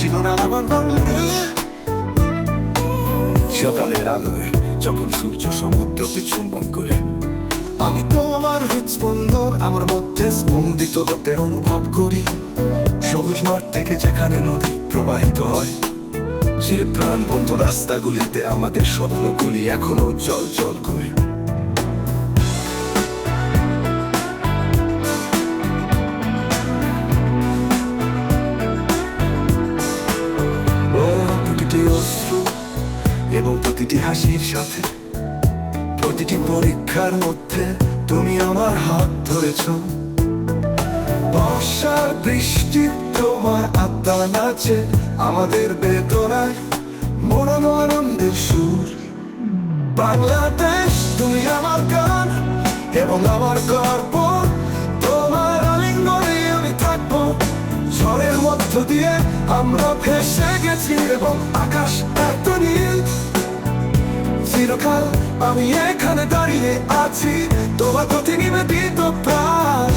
ছিল না আমার বাংলা। সকালের আলোয় যখন সূর্য সমুদ্রকে চুম্বন করে, আমি তোমার হৃদস্পন্দন আমার মধ্যে স্পন্দিত হতে অনুভব করি। সবুজ মাঠ থেকে যেখানে নদী প্রবাহিত হয়, যে প্রাণবন্ত রাস্তাগুলিতে আমাদের স্বপ্নগুলি এখনো জল জল করে। প্রতিটি অশ্রু এবং প্রতিটি হাসির সাথে, প্রতিটি পরীক্ষার মধ্যে তুমি আমার হাত ধরেছ। বর্ষার বৃষ্টি তোমার আত্মা নাচে, আমাদের বেদনায় মরণ আনন্দের সুর। বাংলাদেশ তুমি আমার গান এবং আমার গর্ব, তোমার আলিঙ্গনে আমি থাকবো। ঝড়ের মধ্য দিয়ে আমরা ভেসে গেছি এবং আকাশ এত নীল। চিরকাল আমি এখানে দাঁড়িয়ে আছি তোমার প্রতি নিবেদিত প্রাণ।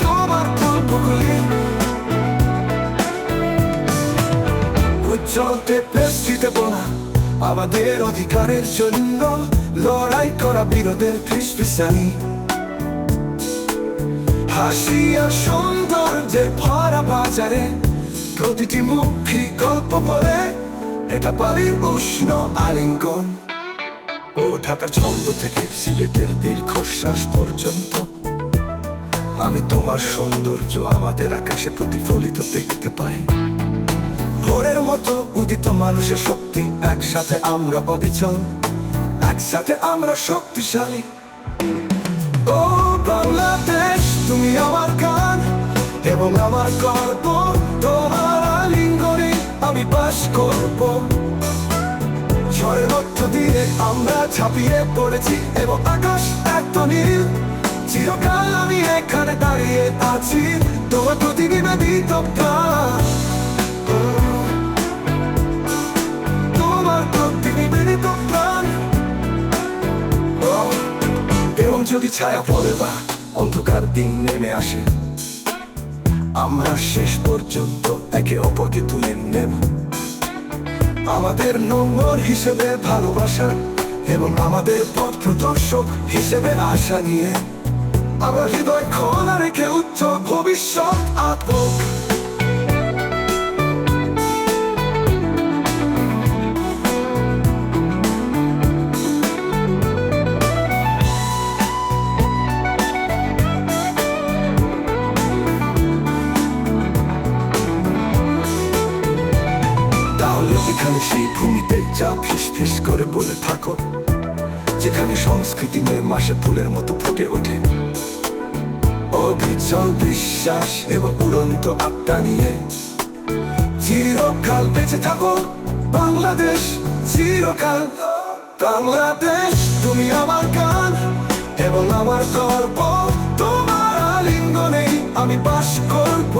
তোমার গল্পগুলি উজ্জ্বলতে পেস্টিতে বলা, আমাদের অধিকারের জন্য লড়াই করা বীরদের ফিসফিসানি। হাসি আর সৌন্দর্যে ভরা বাজারে, প্রতিটি মুখী গল্প বলে, এটা পালির উষ্ণ আলিঙ্গন। ও ঢাকা ছন্দ থেকে সিলেটের দীর্ঘশ্বাস পর্যন্ত, আমি তোমার সৌন্দর্য আমাদের আকাশে প্রতিফলিত দেখতে পাই। ভোরের মতো উদিত মানুষের শক্তি, একসাথে আমরা অবিচল, একসাথে আমরা শক্তিশালী। ও বাংলাদেশ তুমি আমার গান এবং আমার গর্ব, তোমার আলিঙ্গনে আমি বাস করব। ঝড়ের মধ্য দিয়ে আমরা ঝাঁপিয়ে পড়েছি এবং আকাশ এত নীল। চিরকাল আমি এখানে দাঁড়িয়ে আছি তোমার প্রতি নিবেদিত প্রাণ। তোমার প্রতি নিবেদিত প্রাণ। এবং যদি ছায়া পড়ে বা অন্ধকার দিন নেমে আসে, আমরা শেষ পর্যন্ত একে অপরকে তুলে নেব। আমাদের নম্বর হিসেবে ভালোবাসা এবং আমাদের পথ প্রদর্শক হিসেবে আশা নিয়ে, আমার হৃদয় খোলা রেখে উজ্জ্বল ভবিষ্যৎ আঁকবো। এখানে সেই ভূমিতে যা ফিস ফিস করে বলে থাকো, যেখানে সংস্কৃতি মে মাসে ফুলের মতো ফুটে ওঠে। অবিচল বিশ্বাস এবং উড়ন্ত আত্মা নিয়ে চিরকাল বেঁচে থাকো বাংলাদেশ, চিরকাল। বাংলাদেশ তুমি আমার গান এবং আমার গর্ব, তোমার আলিঙ্গনেই আমি বাস করব।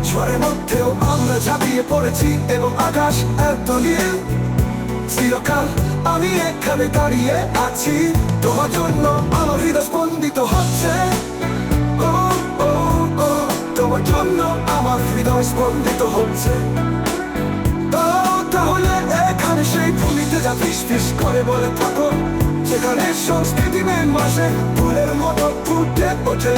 ঝড়ের মধ্যেও আমরা ঝাঁপিয়ে পড়েছি এবং আকাশ এত নীল। চিরকাল আমি এখানে দাঁড়িয়ে আছি তোমার জন্য, আমার হৃদয় স্পন্দিত হচ্ছে। ও ও ও তোমার জন্য আমার হৃদয় স্পন্দিত হচ্ছে। তাহলে এখানে সেই ভূমিতে যা ফিস ফিস করে বলে থাকো, যেখানে সংস্কৃতি মে মাসে ফুলের মতো ফুটে ওঠে।